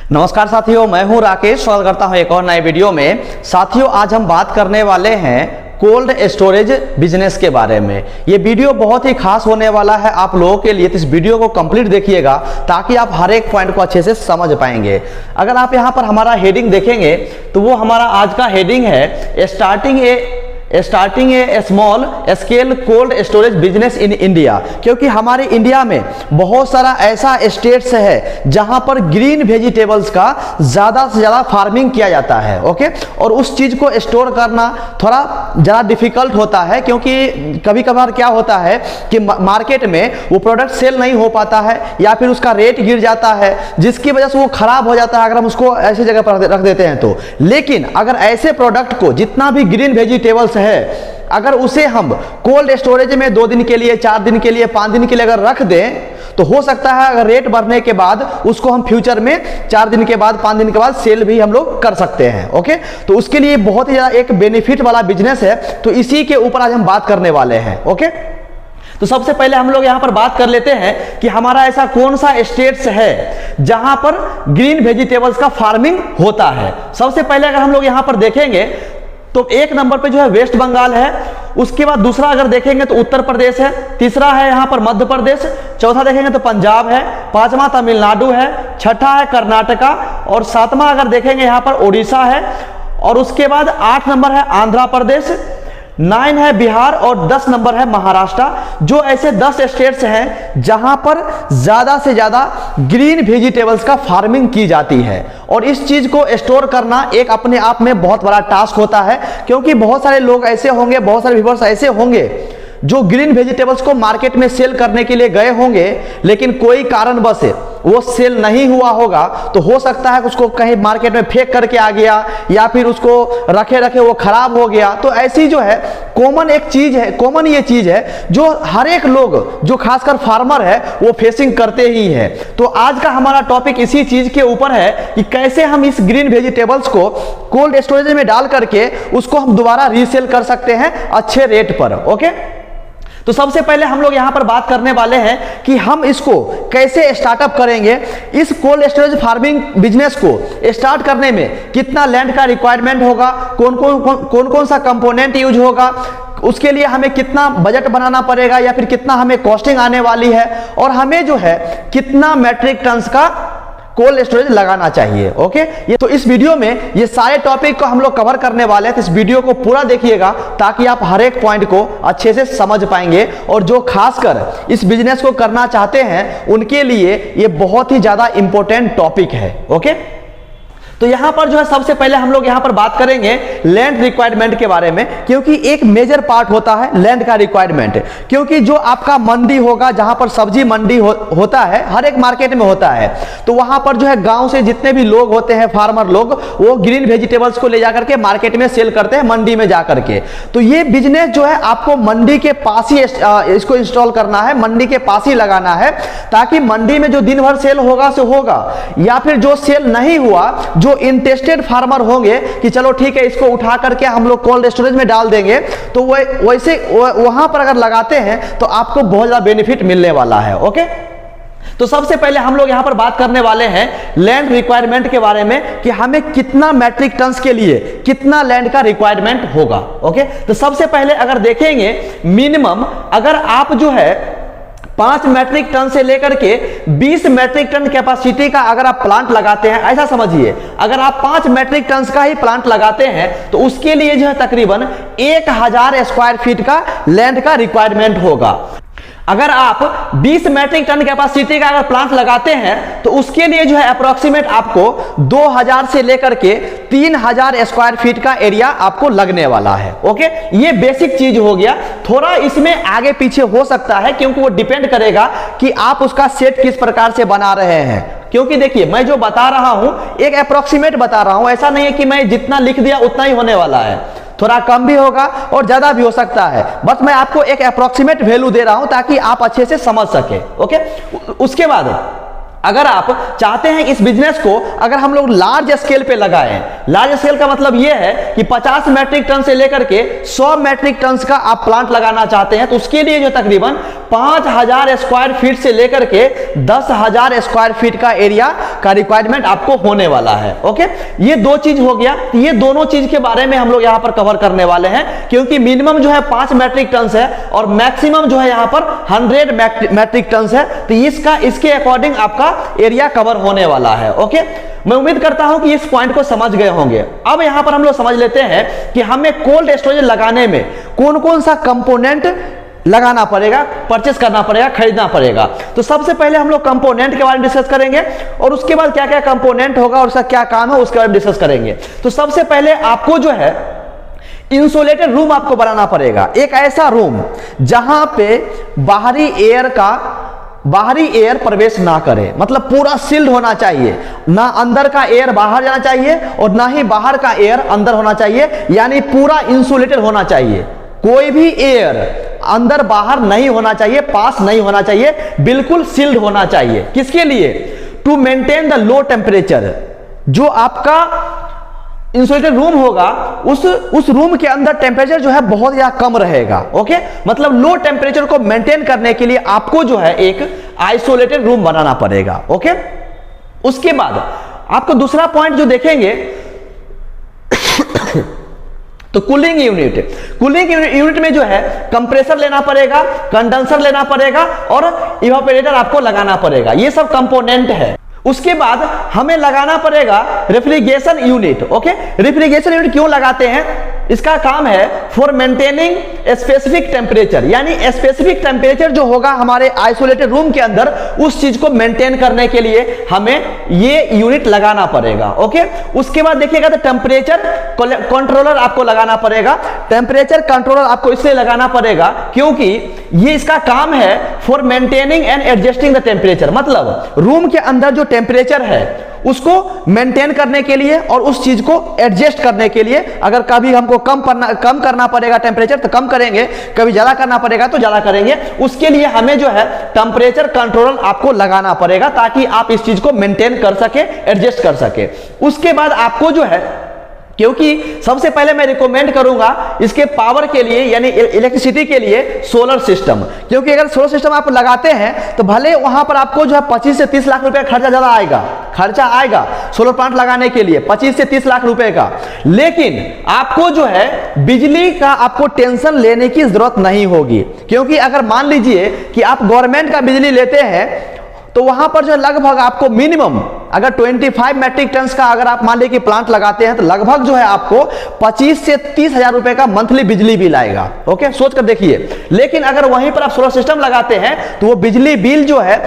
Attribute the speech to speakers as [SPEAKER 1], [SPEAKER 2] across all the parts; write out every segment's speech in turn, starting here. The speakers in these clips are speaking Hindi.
[SPEAKER 1] नमस्कार साथियों, मैं हूं राकेश। स्वागत करता हूं एक और नए वीडियो में। साथियों, आज हम बात करने वाले हैं कोल्ड स्टोरेज बिजनेस के बारे में। ये वीडियो बहुत ही खास होने वाला है आप लोगों के लिए, तो इस वीडियो को कंप्लीट देखिएगा ताकि आप हर एक पॉइंट को अच्छे से समझ पाएंगे। अगर आप यहाँ पर हमारा हेडिंग देखेंगे तो वो हमारा आज का हेडिंग है starting A small scale cold storage business in India. क्योंकि हमारे इंडिया में बहुत सारा ऐसा स्टेट्स है जहां पर ग्रीन वेजिटेबल्स का ज़्यादा से ज़्यादा फार्मिंग किया जाता है। ओके, और उस चीज़ को स्टोर करना थोड़ा ज़्यादा डिफिकल्ट होता है, क्योंकि कभी कभार क्या होता है कि मार्केट में वो प्रोडक्ट सेल नहीं हो पाता है या फिर उसका रेट गिर जाता है, जिसकी वजह से वो खराब हो जाता है अगर हम उसको ऐसी जगह पर रख देते हैं तो। लेकिन अगर ऐसे प्रोडक्ट को, जितना भी ग्रीन वेजिटेबल्स है, अगर उसे हम कोल्ड स्टोरेज में 2 दिन के लिए, 4 दिन के लिए, 5 दिन के लिए अगर रख दें तो हो सकता है अगर रेट बढ़ने के बाद उसको हम फ्यूचर में 4 दिन के बाद, 5 दिन के बाद सेल भी हम लोग कर सकते हैं। ओके, तो उसके लिए बहुत ही ज़्यादा एक बेनिफिट वाला बिजनेस है, तो इसी के ऊपर आज हम बात करने वाले हैं। ओके, तो सबसे पहले हम लोग यहां पर बात कर लेते हैं कि हमारा ऐसा कौन सा स्टेट्स है जहां पर ग्रीन वेजिटेबल्स का फार्मिंग होता है। सबसे पहले अगर हम लोग यहां पर देखेंगे तो 1 नंबर पे जो है वेस्ट बंगाल है, उसके बाद दूसरा अगर देखेंगे तो उत्तर प्रदेश है, तीसरा है यहां पर मध्य प्रदेश, चौथा देखेंगे तो पंजाब है, पांचवा तमिलनाडु है, छठा है कर्नाटका और सातवां अगर देखेंगे यहां पर उड़ीसा है, और उसके बाद 8 नंबर है आंध्र प्रदेश, 9 है बिहार और 10 नंबर है महाराष्ट्र। जो ऐसे 10 स्टेट्स हैं जहां पर ज्यादा से ज्यादा ग्रीन वेजिटेबल्स का फार्मिंग की जाती है। और इस चीज को स्टोर करना एक अपने आप में बहुत बड़ा टास्क होता है, क्योंकि बहुत सारे लोग ऐसे होंगे, बहुत सारे व्यूअर्स ऐसे होंगे जो ग्रीन वेजिटेबल्स को मार्केट में सेल करने के लिए गए होंगे, लेकिन कोई कारणवश वो सेल नहीं हुआ होगा। तो हो सकता है उसको कहीं मार्केट में फेंक करके आ गया या फिर उसको रखे रखे वो खराब हो गया। तो ऐसी जो है कॉमन एक चीज है, कॉमन ये चीज है जो हर एक लोग, जो खासकर फार्मर है, वो फेसिंग करते ही है। तो आज का हमारा टॉपिक इसी चीज के ऊपर है कि कैसे हम इस ग्रीन वेजिटेबल्स को कोल्ड स्टोरेज में डाल करके उसको हम दोबारा रीसेल कर सकते हैं अच्छे रेट पर। ओके, तो सबसे पहले हम लोग यहां पर बात करने वाले हैं कि हम इसको कैसे स्टार्टअप करेंगे। इस कोल्ड स्टोरेज फार्मिंग बिजनेस को स्टार्ट करने में कितना लैंड का रिक्वायरमेंट होगा, कौन कौन सा कंपोनेंट यूज होगा, उसके लिए हमें कितना बजट बनाना पड़ेगा या फिर कितना हमें कॉस्टिंग आने वाली है, और हमें जो है कितना मैट्रिक टन्स का कोल्ड स्टोरेज लगाना चाहिए। ओके, ये तो इस वीडियो में ये सारे टॉपिक को हम लोग कवर करने वाले हैं, तो इस वीडियो को पूरा देखिएगा ताकि आप हर एक पॉइंट को अच्छे से समझ पाएंगे। और जो खासकर इस बिजनेस को करना चाहते हैं उनके लिए ये बहुत ही ज्यादा इंपॉर्टेंट टॉपिक है। ओके, तो यहां पर जो है सबसे पहले हम लोग यहां पर बात करेंगे लैंड रिक्वायरमेंट के बारे में, क्योंकि एक मेजर पार्ट होता है लैंड का रिक्वायरमेंट। क्योंकि जो आपका मंडी होगा, जहां पर सब्जी मंडी होता है, हर एक मार्केट में होता है, तो वहां पर जो है गांव से जितने भी लोग होते हैं, फार्मर लोग, वो ग्रीन वेजिटेबल्स को ले जाकर के मार्केट में सेल करते हैं, मंडी में जाकर के। तो ये बिजनेस जो है आपको मंडी के पास ही इसको इंस्टॉल करना है, मंडी के पास ही लगाना है, ताकि मंडी में जो दिन भर सेल होगा सो होगा, या फिर जो सेल नहीं हुआ, जो इंटरेस्टेड फार्मर होंगे कि चलो ठीक है इसको उठा करके हम लोग कोल्ड स्टोरेज में डाल देंगे, तो वैसे वहां पर अगर लगाते हैं तो आपको बहुत ज्यादा बेनिफिट मिलने वाला है। ओके, तो सबसे पहले हम लोग यहां पर बात करने वाले हैं लैंड रिक्वायरमेंट के बारे में कि हमें कितना मैट्रिक टन्स के लिए कितना लैंड का रिक्वायरमेंट होगा। ओके, तो सबसे पहले अगर देखेंगे मिनिमम, अगर आप जो है 5 मैट्रिक टन से लेकर के 20 मैट्रिक टन कैपेसिटी का अगर आप प्लांट लगाते हैं, ऐसा समझिए अगर आप 5 मैट्रिक टन का ही प्लांट लगाते हैं तो उसके लिए जो है तकरीबन 1000 स्क्वायर फीट का लैंड का रिक्वायरमेंट होगा। अगर आप 20 मैट्रिक टन कैपेसिटी का अगर प्लांट लगाते हैं तो उसके लिए जो है अप्रोक्सीमेट आपको 2000 से लेकर के 3000 स्क्वायर फीट का एरिया आपको लगने वाला है। ओके, ये बेसिक चीज हो गया। थोड़ा इसमें आगे पीछे हो सकता है, क्योंकि वो डिपेंड करेगा कि आप उसका सेट किस प्रकार से बना रहे हैं। क्योंकि देखिए मैं जो बता रहा हूं एक अप्रोक्सीमेट बता रहा हूं, ऐसा नहीं है कि मैं जितना लिख दिया उतना ही होने वाला है, थोड़ा कम भी होगा और ज्यादा भी हो सकता है। बस मैं आपको एक अप्रोक्सीमेट वैल्यू दे रहा हूं ताकि आप अच्छे से समझ सके। ओके, उसके बाद अगर आप चाहते हैं इस बिजनेस को अगर हम लोग लार्ज स्केल पे लगाएं, लार्ज स्केल का मतलब यह है कि 50 मैट्रिक टन से लेकर के 100 मैट्रिक टन का आप प्लांट लगाना चाहते हैं, तो उसके लिए जो तकरीबन 5000 स्क्वायर फीट से लेकर के 10,000 स्क्वायर फीट का एरिया का रिक्वायरमेंट आपको होने वाला है। ओके, ये दो चीज हो गया। ये दोनों चीज के बारे में हम लोग यहां पर कवर करने वाले हैं, क्योंकि मिनिमम जो है 5 मैट्रिक टन है और मैक्सिमम जो है यहां पर 100 मैट्रिक टन है, तो इसके अकॉर्डिंग आपका एरिया कवर होने वाला है। ओके, मैं उम्मीद करता हूं कि इस पॉइंट को समझ गए होंगे। अब यहां पर हम लोग समझ लेते हैं कि हमें कोल्ड स्टोरेज लगाने में कौन कौन सा कंपोनेंट लगाना पड़ेगा, परचेस करना पड़ेगा, खरीदना पड़ेगा। तो सबसे पहले हम लोग कंपोनेंट के बारे में डिस्कस करेंगे और उसके बाद क्या क्या कंपोनेंट होगा और उसका क्या काम है उसके बारे में डिस्कस करेंगे। तो सबसे पहले आपको जो है इंसुलेटेड रूम आपको बनाना पड़ेगा, एक ऐसा रूम जहां पे बाहरी एयर प्रवेश ना करे, मतलब पूरा सील्ड होना चाहिए, ना अंदर का एयर बाहर जाना चाहिए और ना ही बाहर का एयर अंदर होना चाहिए, यानी पूरा इंसुलेटेड होना चाहिए। कोई भी एयर अंदर बाहर नहीं होना चाहिए, पास नहीं होना चाहिए, बिल्कुल सील्ड होना चाहिए। किसके लिए? To maintain the low temperature. जो आपका इंसुलेटेड रूम होगा उस रूम के अंदर टेम्परेचर जो है बहुत ज्यादा कम रहेगा। ओके, मतलब लो टेम्परेचर को मेंटेन करने के लिए आपको जो है एक आइसोलेटेड रूम बनाना पड़ेगा। ओके, उसके बाद आपको दूसरा पॉइंट जो देखेंगे तो कूलिंग यूनिट में जो है कंप्रेसर लेना पड़ेगा, कंडेंसर लेना पड़ेगा और इवापोरेटर आपको लगाना पड़ेगा। ये सब कंपोनेंट है। उसके बाद हमें लगाना पड़ेगा refrigeration unit. Okay, refrigeration unit क्यों लगाते हैं? इसका काम है फॉर मेंटेनिंग स्पेसिफिक टेम्परेचर, यानी स्पेसिफिक टेम्परेचर जो होगा हमारे आइसोलेटेड रूम के अंदर, उस चीज को मेंटेन करने के लिए हमें ये यूनिट लगाना पड़ेगा। ओके, उसके बाद देखिएगा तो टेम्परेचर कंट्रोलर आपको लगाना पड़ेगा। टेम्परेचर कंट्रोलर आपको इसलिए लगाना पड़ेगा क्योंकि ये इसका काम है for maintaining and adjusting the temperature, मतलब रूम के अंदर जो टेम्परेचर है उसको मेंटेन करने के लिए और उस चीज को एडजस्ट करने के लिए। अगर कभी हमको कम करना पड़ेगा टेम्परेचर तो कम करेंगे, कभी ज्यादा करना पड़ेगा तो ज्यादा करेंगे। उसके लिए हमें जो है टेम्परेचर कंट्रोलर आपको लगाना पड़ेगा ताकि आप इस चीज को मेंटेन कर सके, एडजस्ट कर सके। उसके बाद आपको जो है, क्योंकि सबसे पहले मैं रिकमेंड करूंगा इसके पावर के लिए यानी इलेक्ट्रिसिटी के लिए सोलर सिस्टम, क्योंकि अगर सोलर सिस्टम आप लगाते हैं तो भले वहां पर आपको जो है 25 से 30 लाख रुपए खर्चा ज्यादा आएगा सोलर प्लांट लगाने के लिए 25 से 30 लाख रुपए का, लेकिन आपको जो है बिजली का आपको टेंशन लेने की जरूरत नहीं होगी। क्योंकि अगर मान लीजिए कि आप गवर्नमेंट का बिजली लेते हैं तो वहां पर जो लगभग आपको मिनिमम अगर 25 मैट्रिक टन का अगर आप मान लीजिए कि प्लांट लगाते हैं तो लगभग जो है आपको 25 से 30 हजार रुपए का मंथली बिजली बिल आएगा। ओके, सोच कर देखिए। लेकिन अगर वहीं पर आप सोलर सिस्टम लगाते हैं तो वो बिजली बिल जो है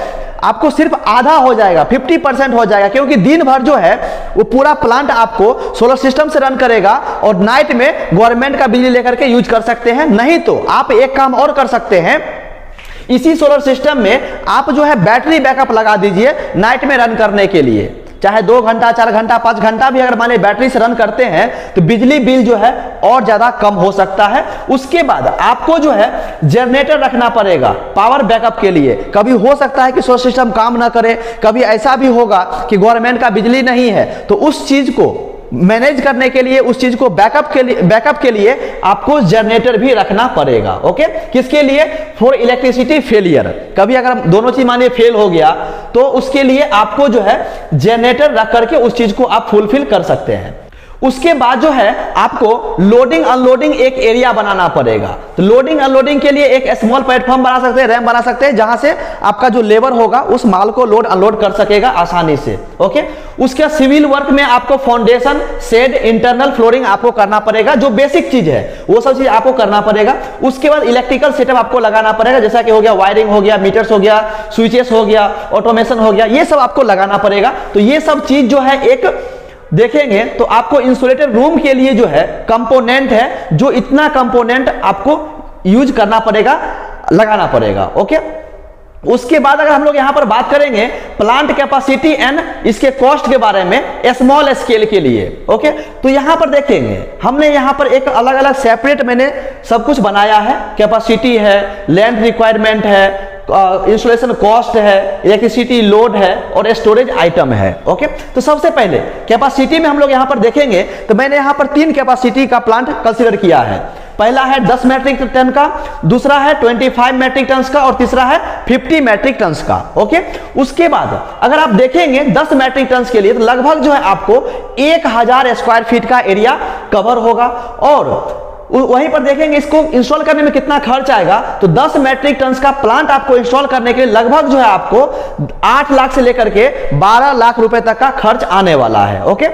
[SPEAKER 1] आपको सिर्फ आधा हो जाएगा, 50% हो जाएगा, क्योंकि दिन भर जो है वो पूरा प्लांट आपको सोलर सिस्टम से रन करेगा और नाइट में गवर्नमेंट का बिजली लेकर के यूज कर सकते हैं। नहीं तो आप एक काम और कर सकते हैं, इसी सोलर सिस्टम में आप जो है बैटरी बैकअप लगा दीजिए नाइट में रन करने के लिए। चाहे 2 घंटा, 4 घंटा, 5 घंटा भी अगर मान लीजिए बैटरी से रन करते हैं तो बिजली बिल जो है और ज्यादा कम हो सकता है। उसके बाद आपको जो है जनरेटर रखना पड़ेगा पावर बैकअप के लिए। कभी हो सकता है कि सोलर सिस्टम काम ना करे, कभी ऐसा भी होगा कि गवर्नमेंट का बिजली नहीं है, तो उस चीज को मैनेज करने के लिए, उस चीज को बैकअप के लिए आपको जनरेटर भी रखना पड़ेगा। ओके, किसके लिए? For electricity failure. कभी अगर दोनों चीज मानिए फेल हो गया तो उसके लिए आपको जो है जनरेटर रख करके उस चीज को आप फुलफिल कर सकते हैं। उसके बाद जो है आपको लोडिंग अनलोडिंग एक एरिया बनाना पड़ेगा। तो लोडिंग अनलोडिंग के लिए एक स्मॉल प्लेटफॉर्म बना सकते हैं, रैंप बना सकते हैं, जहां से आपका जो लेबर होगा उस माल को लोड अनलोड कर सकेगा आसानी से। ओके, उसके सिविल वर्क में आपको फाउंडेशन, शेड, इंटरनल फ्लोरिंग आपको करना पड़ेगा, जो बेसिक चीज है वो सब चीज आपको करना पड़ेगा। उसके बाद इलेक्ट्रिकल सेटअप आपको लगाना पड़ेगा, जैसा कि हो गया वायरिंग हो गया, मीटर्स हो गया, स्विचेस हो गया, ऑटोमेशन हो गया, ये सब आपको लगाना पड़ेगा। तो ये सब चीज जो है एक देखेंगे तो आपको इंसुलेटेड रूम के लिए जो है कंपोनेंट है, जो इतना कंपोनेंट आपको यूज करना पड़ेगा, लगाना पड़ेगा। ओके, उसके बाद अगर हम लोग यहां पर बात करेंगे प्लांट कैपेसिटी एंड इसके कॉस्ट के बारे में स्मॉल स्केल के लिए। ओके, तो यहां पर देखेंगे हमने यहां पर एक अलग अलग सेपरेट मैंने सब कुछ बनाया है। कैपेसिटी है, लैंड रिक्वायरमेंट है, इंस्टॉलेशन कॉस्ट है, इलेक्ट्रिसिटी लोड है और स्टोरेज आइटम है। ओके, तो सबसे पहले कैपेसिटी में हम लोग यहां पर देखेंगे तो मैंने यहां पर 3 कैपेसिटी का प्लांट कंसीडर किया है। पहला है 10 मैट्रिक टन का, दूसरा है 25 मैट्रिक टन का और तीसरा है 50 मैट्रिक टन का। ओके, उसके बाद अगर आप देखेंगे 10 मैट्रिक टन के लिए तो लगभग जो है आपको 1000 स्क्वायर फीट का एरिया कवर होगा। और वहीं पर देखेंगे इसको इंस्टॉल करने में कितना खर्च आएगा, तो 10 मैट्रिक टन का प्लांट आपको इंस्टॉल करने के लिए लगभग जो है आपको 8 लाख से लेकर के 12 लाख रुपए तक का खर्च आने वाला है। ओके,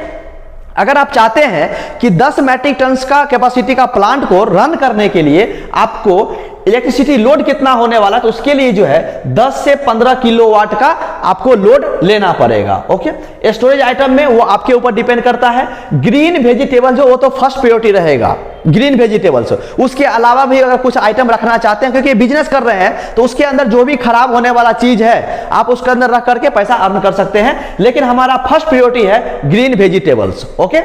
[SPEAKER 1] अगर आप चाहते हैं कि 10 मैट्रिक टन का कैपेसिटी का प्लांट को रन करने के लिए आपको इलेक्ट्रिसिटी लोड कितना होने वाला, तो उसके लिए जो है 10 से 15 किलोवाट का आपको लोड लेना पड़ेगा। ओके, स्टोरेज आइटम में वो आपके ऊपर डिपेंड करता है। ग्रीन वेजिटेबल जो वो तो फर्स्ट प्रायोरिटी रहेगा, ग्रीन वेजिटेबल्स। उसके अलावा भी अगर कुछ आइटम रखना चाहते हैं, क्योंकि बिजनेस कर रहे हैं तो उसके अंदर जो भी खराब होने वाला चीज है आप उसके अंदर रख करके पैसा अर्न कर सकते हैं, लेकिन हमारा फर्स्ट प्रायोरिटी है ग्रीन वेजिटेबल्स। ओके,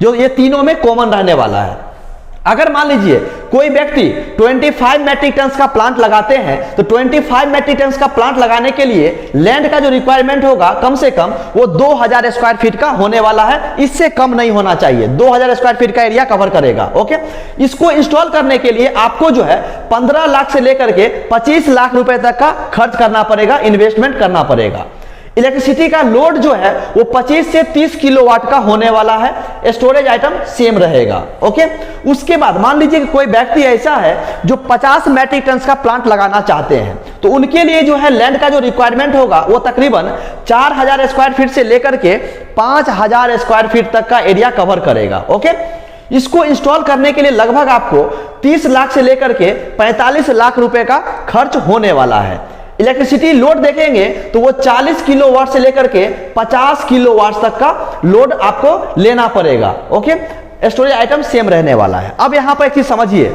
[SPEAKER 1] जो ये तीनों में कॉमन रहने वाला है। अगर मान लीजिए कोई व्यक्ति 25 मैट्रिक टन का प्लांट लगाते हैं तो 25 मैट्रिक टन का प्लांट लगाने के लिए लैंड का जो रिक्वायरमेंट होगा कम से कम वो 2000 स्क्वायर फीट का होने वाला है, इससे कम नहीं होना चाहिए। 2000 स्क्वायर फीट का एरिया कवर करेगा। ओके, इसको इंस्टॉल करने के लिए आपको जो है 15 लाख से लेकर के 25 लाख रुपए तक का खर्च करना पड़ेगा, इन्वेस्टमेंट करना पड़ेगा। इलेक्ट्रिसिटी का लोड जो है वो 25 से 30 किलोवाट का होने वाला है। स्टोरेज आइटम सेम रहेगा। ओके, उसके बाद मान लीजिए कि कोई व्यक्ति ऐसा है जो 50 मैट्रिक टन का प्लांट लगाना चाहते हैं, तो उनके लिए जो है लैंड का जो रिक्वायरमेंट होगा वो तकरीबन 4000 स्क्वायर फीट से लेकर के 5000 स्क्वायर फीट तक का एरिया कवर करेगा। ओके, इसको इंस्टॉल करने के लिए लगभग आपको 30 लाख से लेकर के 45 लाख रुपए का खर्च होने वाला है। इलेक्ट्रिसिटी लोड देखेंगे तो वो 40 किलोवाट से लेकर के 50 किलोवाट तक का लोड आपको लेना पड़ेगा। ओके, स्टोरेज आइटम सेम रहने वाला है। अब यहां पर एक चीज समझिए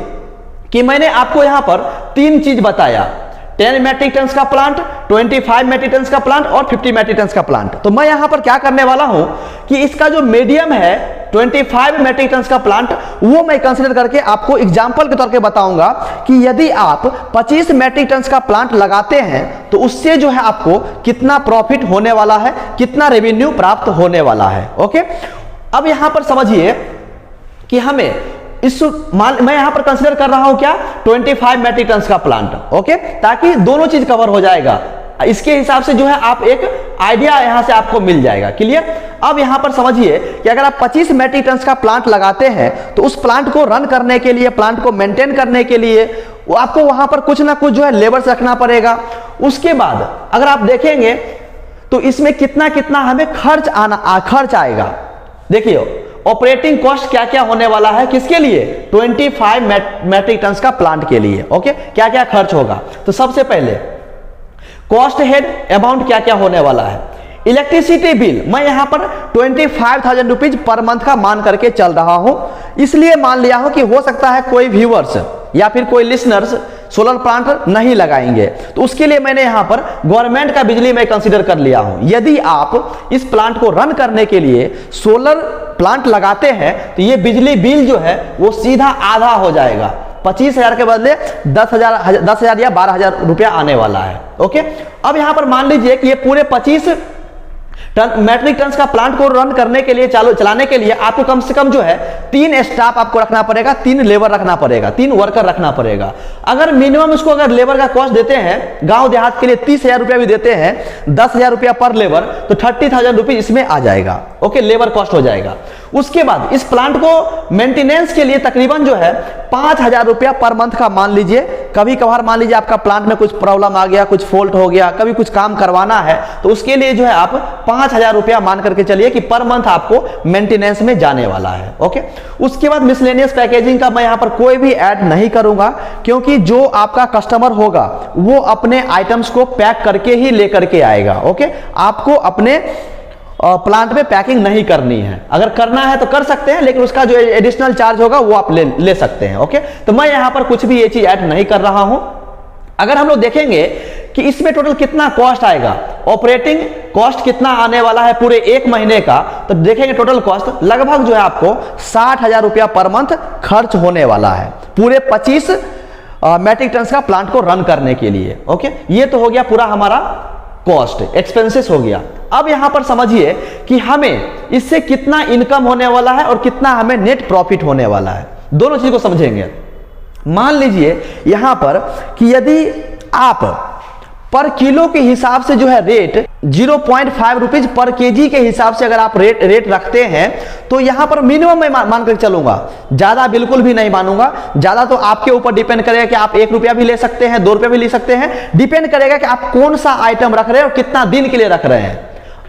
[SPEAKER 1] कि मैंने आपको यहां पर 3 चीज बताया, 10 मैट्रिक टन का प्लांट, 25 मैट्रिक टन का प्लांट और 50 मैट्रिक टन का प्लांट। तो मैं यहां पर क्या करने वाला हूं कि इसका जो मीडियम है 25 मैट्रिक टन का प्लांट वो मैं कंसीडर करके आपको एग्जांपल के तौर पे बताऊंगा कि यदि आप 25 मैट्रिक टन का प्लांट लगाते हैं तो उससे जो है आपको कितना प्रॉफिट होने वाला है, कितना रेवेन्यू प्राप्त होने वाला है। ओके, अब यहां पर समझिए कि हमें मैं यहां पर कंसीडर कर रहा हूं क्या, 25 मैट्रिक टन का प्लांट। ओके, ताकि दोनों चीज कवर हो जाएगा। इसके हिसाब से जो है आप एक आइडिया यहां से आपको मिल जाएगा। क्लियर? अब यहां पर समझिए कि अगर आप 25 मैट्रिक टन का प्लांट लगाते हैं तो उस प्लांट को रन करने के लिए, प्लांट को मेंटेन करने के लिए वो आपको वहां पर कुछ ना कुछ जो है लेबर्स रखना पड़ेगा। उसके बाद अगर आप देखेंगे तो इसमें कितना कितना हमें खर्च आएगा। देखिए ऑपरेटिंग कॉस्ट क्या क्या होने वाला है, किसके लिए, 25 मैट्रिक टन का प्लांट के लिए। ओके, क्या क्या खर्च होगा, तो सबसे पहले कॉस्ट हेड अमाउंट क्या क्या होने वाला है। इलेक्ट्रिसिटी बिल मैं यहां पर 25,000 रुपीज पर मंथ का मान करके चल रहा हूं, इसलिए मान लिया हूं कि हो सकता है कोई व्यूअर्स या फिर कोई लिसनर्स सोलर प्लांट नहीं लगाएंगे, तो उसके लिए मैंने यहां पर गवर्नमेंट का बिजली मैं कंसीडर कर लिया हूं। यदि आप इस प्लांट को रन करने के लिए सोलर प्लांट लगाते हैं तो ये बिजली बिल जो है वो सीधा आधा हो जाएगा, 25,000 के बदले 10,000 या 12,000 रुपया आने वाला है। ओके, अब यहां पर मान लीजिए कि ये पूरे 25 मैट्रिक टन का प्लांट को रन करने के लिए, चलाने के लिए आपको कम से कम जो है 3 स्टाफ आपको रखना पड़ेगा, 3 लेबर रखना पड़ेगा, 3 वर्कर रखना पड़ेगा। अगर मिनिमम उसको अगर लेबर का कॉस्ट देते हैं गांव देहात के लिए 30,000 रुपया भी देते हैं, 10,000 रुपया पर लेबर, तो 30,000 रुपीज इसमें आ जाएगा। ओके, लेबर कॉस्ट हो जाएगा। उसके बाद इस प्लांट को मेंटेनेंस के लिए तकरीबन जो है 5,000 रुपया पर मंथ का मान लीजिए। कभी कभार मान लीजिए आपका प्लांट में कुछ प्रॉब्लम आ गया, कुछ फॉल्ट हो गया, कभी कुछ काम करवाना है, तो उसके लिए जो है आप 5,000 रुपया मान करके चलिए कि पर मंथ आपको मेंटेनेंस में जाने वाला है। ओके, उसके बाद मिसलेनियस पैकेजिंग का मैं यहां पर कोई भी ऐड नहीं करूंगा, क्योंकि जो आपका कस्टमर होगा वो अपने आइटम्स को पैक करके ही लेकर के आएगा। ओके, आपको अपने प्लांट में पैकिंग नहीं करनी है। अगर करना है तो कर सकते हैं, लेकिन उसका जो एडिशनल चार्ज होगा वो आप ले सकते हैं। ओके, तो मैं यहां पर कुछ भी ये चीज ऐड नहीं कर रहा हूं। अगर हम लोग देखेंगे कि इसमें टोटल कितना कॉस्ट आएगा, ऑपरेटिंग कॉस्ट कितना आने वाला है पूरे 1 महीने का, तो देखेंगे टोटल कॉस्ट लगभग जो है आपको 60,000 रुपया पर मंथ खर्च होने वाला है पूरे 25 मैट्रिक टन का प्लांट को रन करने के लिए। ओके, ये तो हो गया पूरा हमारा कॉस्ट, एक्सपेंसेस हो गया। अब यहां पर समझिए कि हमें इससे कितना इनकम होने वाला है और कितना हमें नेट प्रॉफिट होने वाला है, दोनों चीज को समझेंगे। मान लीजिए यहां पर कि यदि आप पर किलो के हिसाब से जो है रेट 0.5 रुपीज पर केजी के हिसाब से अगर आप रेट रखते हैं तो यहां पर मिनिमम मैं मान कर चलूंगा, ज्यादा बिल्कुल भी नहीं मानूंगा। ज्यादा तो आपके ऊपर डिपेंड करेगा कि आप 1 रुपया भी ले सकते हैं, 2 रुपया भी ले सकते हैं, डिपेंड करेगा कि आप कौन सा आइटम रख रहे हैं और कितना दिन के लिए रख रहे हैं।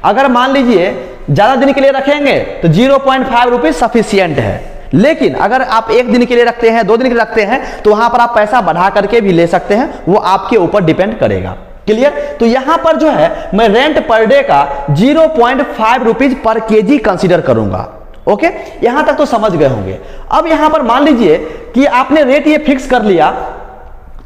[SPEAKER 1] अगर मान लीजिए ज्यादा दिन के लिए रखेंगे तो 0.5 रुपीज सफिशियंट है, लेकिन अगर आप 1 दिन के लिए रखते हैं, 2 दिन के लिए रखते हैं तो वहां पर आप पैसा बढ़ा करके भी ले सकते हैं, वो आपके ऊपर डिपेंड करेगा। क्लियर? तो यहां पर जो है मैं रेंट पर डे का 0.5 रुपीज पर केजी कंसीडर करूंगा। ओके, यहां तक तो समझ गए होंगे। अब यहां पर मान लीजिए कि आपने रेट ये फिक्स कर लिया,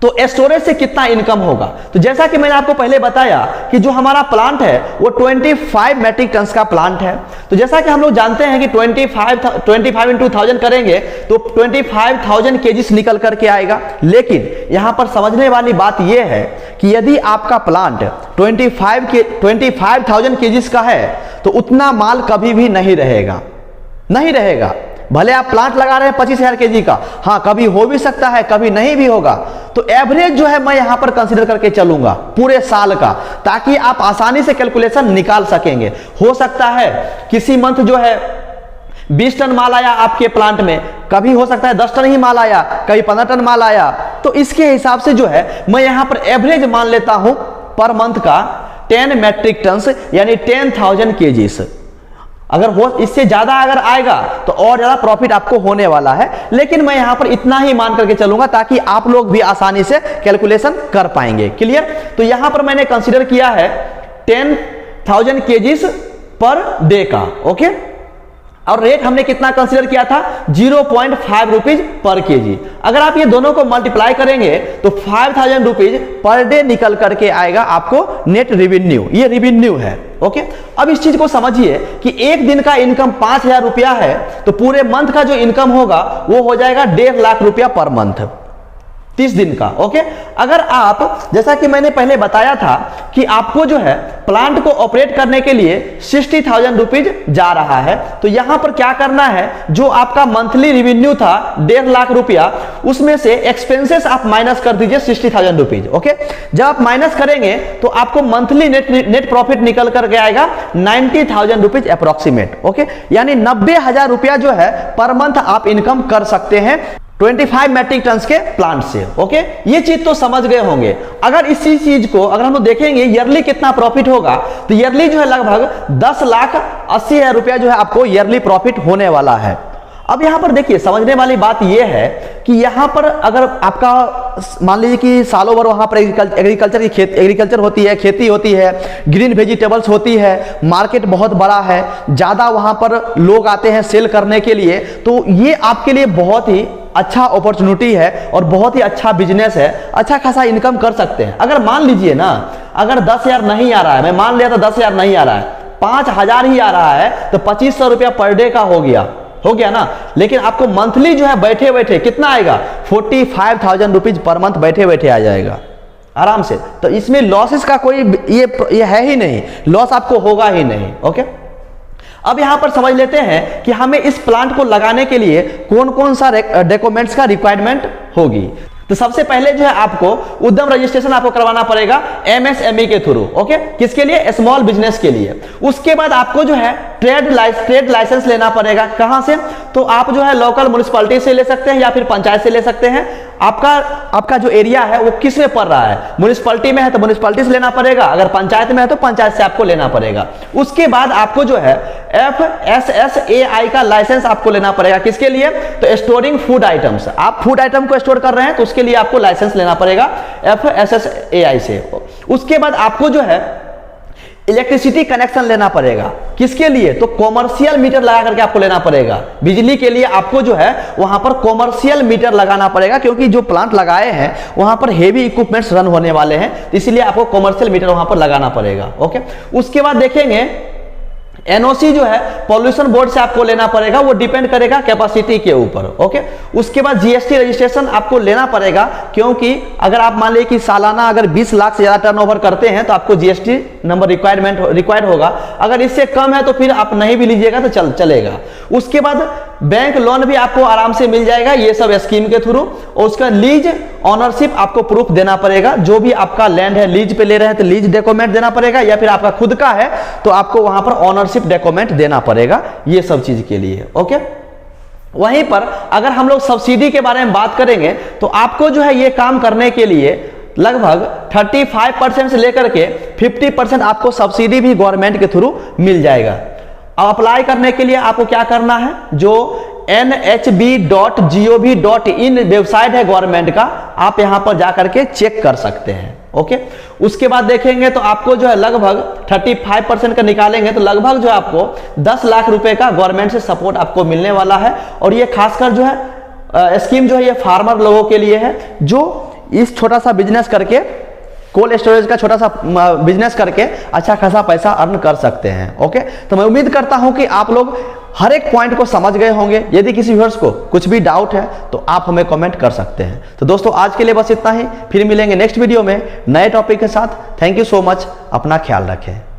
[SPEAKER 1] तो स्टोरेज से कितना इनकम होगा। तो जैसा कि मैंने आपको पहले बताया कि जो हमारा प्लांट है वो 25 मैट्रिक टन का प्लांट है। तो जैसा कि हम लोग जानते हैं कि 25 इंटू 1000 करेंगे तो 25,000 केजीस निकल करके आएगा। लेकिन यहां पर समझने वाली बात यह है कि यदि आपका प्लांट 25,000 केजीस का है तो उतना माल कभी भी नहीं रहेगा। भले आप प्लांट लगा रहे हैं 25,000 केजी का, हाँ कभी हो भी सकता है, कभी नहीं भी होगा। तो एवरेज जो है मैं यहां पर कंसीडर करके चलूंगा पूरे साल का, ताकि आप आसानी से कैलकुलेशन निकाल सकेंगे। हो सकता है किसी मंथ जो है 20 टन माल आया आपके प्लांट में, कभी हो सकता है 10 टन ही माल आया, कभी 15 टन माल आया। तो इसके हिसाब से जो है मैं यहां पर एवरेज मान लेता हूं पर मंथ का 10 मैट्रिक टन यानी 10,000 केजीस। अगर हो इससे ज्यादा अगर आएगा तो और ज्यादा प्रॉफिट आपको होने वाला है, लेकिन मैं यहां पर इतना ही मान करके चलूंगा ताकि आप लोग भी आसानी से कैलकुलेशन कर पाएंगे। क्लियर? तो यहां पर मैंने कंसीडर किया है 10,000 केजीस पर डे का। ओके, और रेट हमने कितना कंसीडर किया था 0.5 रुपीज पर केजी। अगर आप ये दोनों को मल्टीप्लाई करेंगे तो 5,000 रुपीज पर डे निकल करके आएगा आपको नेट रेवेन्यू, ये रेवेन्यू है। ओके, अब इस चीज को समझिए कि एक दिन का इनकम 5,000 रुपया है तो पूरे मंथ का जो इनकम होगा वो हो जाएगा 1.5 लाख रुपया पर मंथ, 30 दिन का। ओके, अगर आप जैसा कि मैंने पहले बताया था कि आपको जो है प्लांट को ऑपरेट करने के लिए 60,000 रुपीज जा रहा है, तो यहां पर क्या करना है, जो आपका मंथली रेवेन्यू था 1.5 लाख रुपया, उसमें से एक्सपेंसेस आप माइनस कर दीजिए 60,000 रुपीज। ओके, जब आप माइनस करेंगे तो आपको मंथली नेट प्रॉफिट निकल करके आएगा 90,000 रुपीज अप्रोक्सीमेट। ओके, यानी 90,000 रुपया जो है पर मंथ आप इनकम कर सकते हैं 25 मैट्रिक टन के प्लांट से। ओके, ये चीज तो समझ गए होंगे। अगर इसी चीज को अगर हम लोग देखेंगे ईयरली कितना प्रॉफिट होगा, तो ईयरली जो है लगभग 10,80,000 रुपया जो है आपको ईयरली प्रॉफिट होने वाला है। अब यहां पर देखिए समझने वाली बात यह है कि यहां पर अगर आपका मान लीजिए कि सालों भर वहां पर एग्रीकल्चर होती है, खेती होती है, ग्रीन वेजिटेबल्स होती है, मार्केट बहुत बड़ा है, ज्यादा वहां पर लोग आते हैं सेल करने के लिए, तो ये आपके लिए बहुत ही अच्छा अपॉर्चुनिटी है और बहुत ही अच्छा बिजनेस है, अच्छा खासा इनकम कर सकते हैं। अगर मान लीजिए ना अगर 10,000 नहीं आ रहा है, मैं मान लिया था 10,000 नहीं आ रहा है, 5,000 ही आ रहा है, तो 2,500 रुपया पर डे का हो गया ना। लेकिन आपको मंथली जो है बैठे बैठे कितना आएगा 45,000 रुपीज पर मंथ बैठे बैठे आ जाएगा आराम से। तो इसमें लॉसेस का कोई ये है ही नहीं, लॉस आपको होगा ही नहीं। ओके, अब यहां पर समझ लेते हैं कि हमें इस प्लांट को लगाने के लिए कौन कौन सा डॉक्यूमेंट्स का रिक्वायरमेंट होगी। तो सबसे पहले जो है आपको उद्यम रजिस्ट्रेशन आपको करवाना पड़ेगा एमएसएमई के थ्रू। ओके, किसके लिए? स्मॉल बिजनेस के लिए। उसके बाद आपको जो है ट्रेड लाइसेंस लेना पड़ेगा। कहां से? तो आप जो है लोकल म्युनिसिपैलिटी से ले सकते हैं या फिर पंचायत से ले सकते हैं। आपका जो एरिया है वो किस में पड़ रहा है, म्युनिसिपैलिटी में है तो म्युनिसिपैलिटी से लेना पड़ेगा, अगर पंचायत में है तो पंचायत से आपको लेना पड़ेगा। उसके बाद आपको जो है FSSAI का लाइसेंस आपको लेना पड़ेगा। किसके लिए? तो स्टोरिंग फूड आइटम्स, आप फूड आइटम को स्टोर कर रहे हैं तो उसके लिए आपको लाइसेंस लेना पड़ेगा FSSAI से। उसके बाद आपको जो है इलेक्ट्रिसिटी कनेक्शन लेना पड़ेगा। किसके लिए? तो कॉमर्शियल मीटर लगा करके आपको लेना पड़ेगा। बिजली के लिए आपको जो है वहां पर कॉमर्शियल मीटर लगाना पड़ेगा, क्योंकि जो प्लांट लगाए हैं वहां पर हेवी इक्विपमेंट्स रन होने वाले हैं, इसलिए आपको कॉमर्शियल मीटर वहां पर लगाना पड़ेगा। ओके, उसके बाद देखेंगे एनओसी जो है पॉल्यूशन बोर्ड से आपको लेना पड़ेगा, वो डिपेंड करेगा कैपेसिटी के ऊपर। ओके, उसके बाद जीएसटी रजिस्ट्रेशन आपको लेना पड़ेगा, क्योंकि अगर आप मान लीजिए कि सालाना अगर 20 लाख से ज्यादा टर्नओवर करते हैं तो आपको जीएसटी नंबर रिक्वायर्ड होगा। अगर इससे कम है तो फिर आप नहीं भी लीजिएगा तो चलेगा। उसके बाद बैंक लोन भी आपको आराम से मिल जाएगा ये सब स्कीम के थ्रू। और उसका लीज ऑनरशिप आपको प्रूफ देना पड़ेगा, जो भी आपका लैंड है लीज पे ले रहे हैं तो लीज डॉक्यूमेंट देना पड़ेगा, या फिर आपका खुद का है तो आपको वहां पर ऑनरशिप डॉक्यूमेंट देना पड़ेगा, ये सब चीज के लिए। ओके, वहीं पर अगर हम लोग सब्सिडी के बारे में बात करेंगे तो आपको जो है ये काम करने के लिए लगभग 35% से लेकर के 50% आपको सब्सिडी भी गवर्नमेंट के थ्रू मिल जाएगा। अब अप्लाई करने के लिए आपको क्या करना है, जो nhb.gov.in वेबसाइट है गवर्नमेंट का, आप यहां पर जाकर के चेक कर सकते हैं। ओके, उसके बाद देखेंगे तो आपको जो है लगभग 35% का निकालेंगे तो लगभग जो है आपको 10 लाख रुपए का गवर्नमेंट से सपोर्ट आपको मिलने वाला है। और ये खासकर जो है स्कीम जो है ये फार्मर लोगों के लिए है, जो इस छोटा सा बिजनेस करके, कोल्ड स्टोरेज का छोटा सा बिजनेस करके अच्छा खासा पैसा अर्न कर सकते हैं। ओके, तो मैं उम्मीद करता हूं कि आप लोग हर एक पॉइंट को समझ गए होंगे। यदि किसी व्यूअर्स को कुछ भी डाउट है तो आप हमें कमेंट कर सकते हैं। तो दोस्तों आज के लिए बस इतना ही, फिर मिलेंगे नेक्स्ट वीडियो में नए टॉपिक के साथ। थैंक यू सो मच, अपना ख्याल रखें।